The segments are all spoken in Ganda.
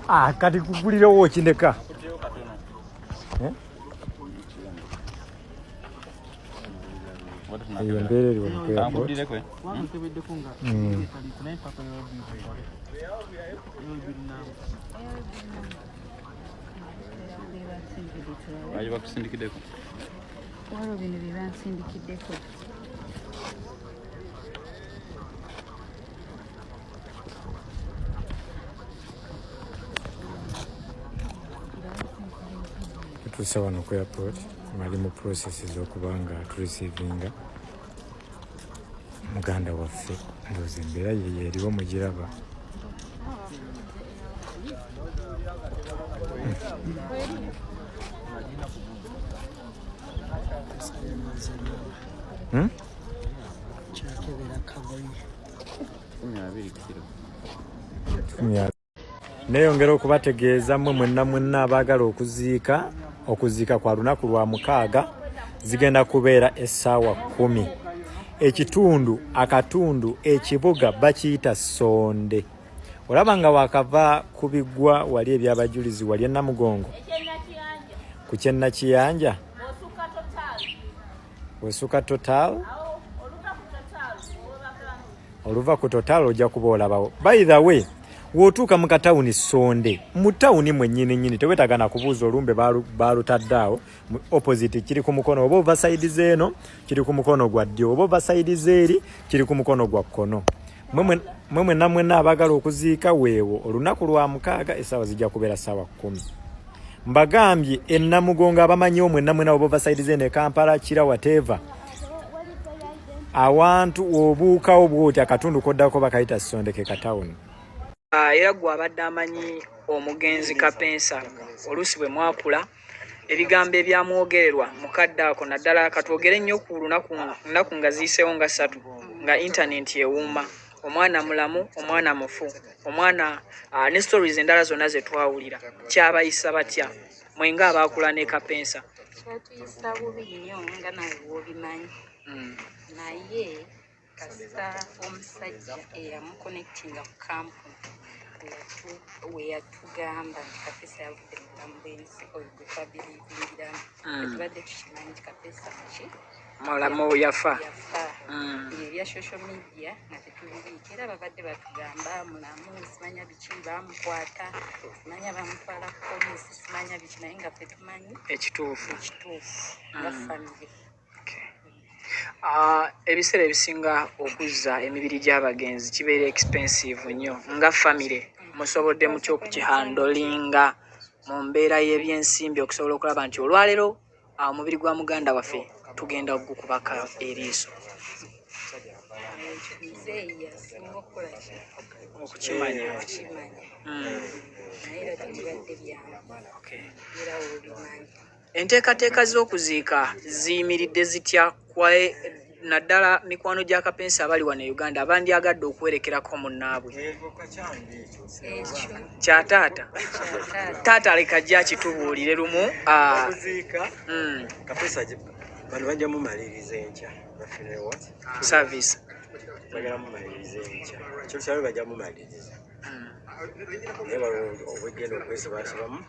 Ah, kati kugulirewo kindeka. Iyo mbere iri kuya po. Ayo bakusindikideko. Walo bino bibansindikideko. Tutuuse wano ku airport mali mu process z'okubanga turisivinga muganda waffe ndowooza embeera ye eriwo mugiraba. Neeyongera okubategeeza mmwe mwenna abaagala okuziika kwa lunaku lwa mukaaga zigenda kubeera essaawa 10. Akatundu ekibuga bakiyita Sonde. Olaba nga wakava ku biggwa wali ebyabajulizi wali e Namugongo ku Kyennakiyanja osuka Total oluva ku Total ojja kuba olabawo. By the way, wootuuka mu katawuni Sonde mu tawuni mwennyini tewetaaga na kubuuza olumbe baalutaddaawo opposite kiri ku mukono oba ova sayidi zeeno kiri ku mukono gwa ddyo oba ova sayidi zeeri kiri ku mukono gwa kkono. Mwenna abaagala okuziika weewo olunaku lwa mukaaga essaawa zijja kubeera ssaawa 10. Mbagambye e Namugongo abamanyiwo mwenna oba ova sayidi zeeno e Kampala kira whatever awantu obuukawo bwoti akatundu koddako bakayita Sonde ke katawuni. Era gwe abadde amanyi omugenzi Kapesa oluusi bwe mwakula ebigambo ebyamwogererwa mukadde ako naddala katwogere nnyo ku lunaku nga ziiseewo nga 3 nga intaneti ewuuma omwana mulamu omwana mufu omwana ne stories endala zonna ze twawulira kyabayisa batya mwenga abaakula ne Kapesa. Kyatuyisa bubi nnyo nga nawe w'obimanyi naye kasita omusajja eyamuconnectinga ku kampuni we yatugamba nti Kapesa yavudde mu bulamu bw'ensi oyo gwe twabilivingiramu tetubadde tukimanyi nti Kapesa ki mulamu yafa ebya social media nga tetubibiika era babadde batugamba mulamu simanya biki bamukwata simanya bamutwala ku poliisi simanya biki naye nga tetumanyi ekituufu nga famire. Ebiseera ebisinga okuzza emibiri gy'abagenzi kibeera expensive nnyo nga famire musobodde mutya okukihandolinga mu mbeera y'ebyensimbi okusobola okulaba nti olwaleero omubiri gwa muganda waffe tugenda okukubaka eriiso okukimanya. Enteekateeka z'okuziika ziyimiridde zitya naddala mikwano gya Kapesa abali wano e Uganda abandyagadde okuwerekerako munnaabwe kya taata leka jja kitubuulire lumu okuziika Kapesa bano bajja mumaliriza enkya service bagala mumaliriza enkya ekyo kyalo bajja mumaliriza naye balo obwegenda okwesibaasibamu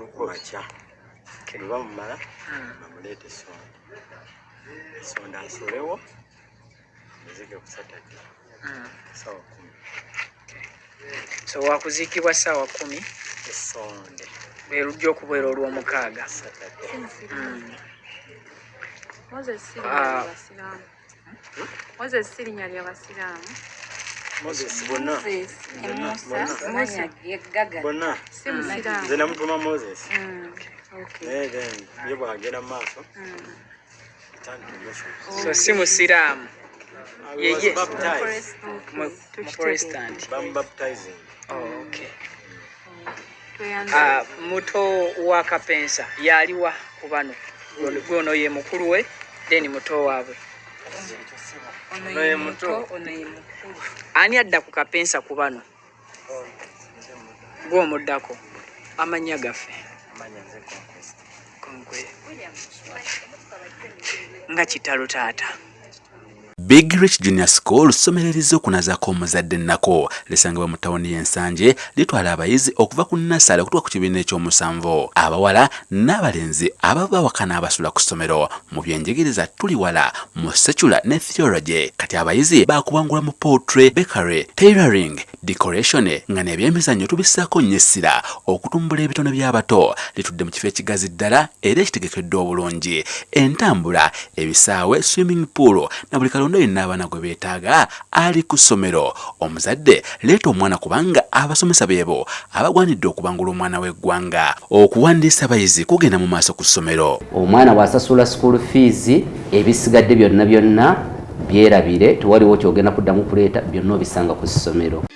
okumakya luba mumala bamuleete Sonda asolewo muzike ku Saturday ssaawa 10. So wakuziikibwa ssaawa 10 Sonde lwe lujja okubeera olw'omukaaga. Moses sirinya ly'abasiraamu. Moses bonna bonna Si musiraamu. nze namutuma Moses naye then ye bwagenda mu maaso So si musiraamu yeye mu Protestant. baptizing. Okay. Muto wa Kapesa yaliwa ku bano gwono ye mukulu we then muto waabwe Ono ye muto. ani adda ku Kapesa ku bano gw'omuddako amanya gaffe nga kitalo taata. Big Rich Junior School somereriza okunazaako omuzadde nnako lisangibwa mu tawuni y'Ensanje litwala abayizi okuva ku nnasale okutuuka ku kibiina ekyomusanvu abawala n'abalenzi abava waka n'abasula ku ssomero mu byenjigiriza tuli wala mu secular ne theology kati abayizi baakubangula mu poetry bakery tailoring decoration nga n'ebyemizannyo tubissaako nnyo essira okutumbula ebitono by'abato litudde mu kifo ekigazi ddala era ekitegekeddwa obulungi entambula ebisaawe swimming pool na buli kalondo yenna abaana gwe beetaaga ali ku ssomero omuzadde leeta omwana kubanga abasomesa beebo abagwanidde okubangula omwana w'eggwanga okuwandiisa abayizi kugenda mu maaso ku ssomero omwana bw'asasula school fees ebisigadde byonna byerabire tewaliwo kyogenda kuddamu kuleeta byonna obisanga ku ssomero